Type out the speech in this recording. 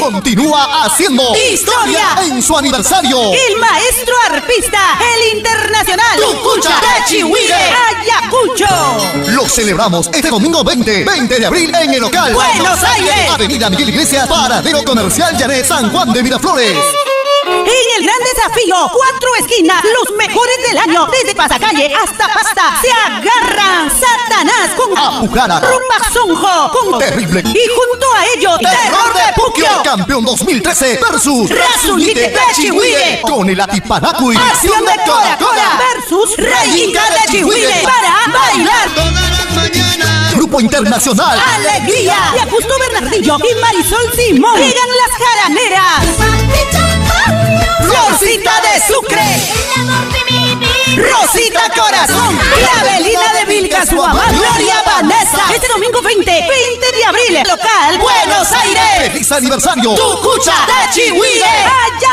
continúa haciendo historia en su aniversario. El maestro arpista, el internacional Tucucha de Chihuire, Ayacucho. Lo celebramos este domingo 20 de abril en el local Buenos Aires, Avenida Miguel Iglesias, Paradero Comercial Llané, San Juan de Miraflores. En el gran desafío, 4 esquinas, los mejores del año, desde Pasacalle hasta Pasta, se agarran Satanás con Apucara, Rumbazonjo con Terrible y junto a ellos, Terror de Puquio, campeón 2013 versus Razulite de Chihuire, con el Atipanacuy, Acción de Cora Cora versus Reyinga de Chihuire, para bailar. Grupo Internacional Alegría de Augusto Bernardillo y Marisol Simón. Llegan las jaraneras. Florcita de Sucre, Rosita Corazón, Clavelina de Vilca, su mamá Gloria Vanessa. Este domingo 20 de abril, local Buenos Aires. ¡Feliz aniversario! Tucucha de Chihuire, Ayacucho.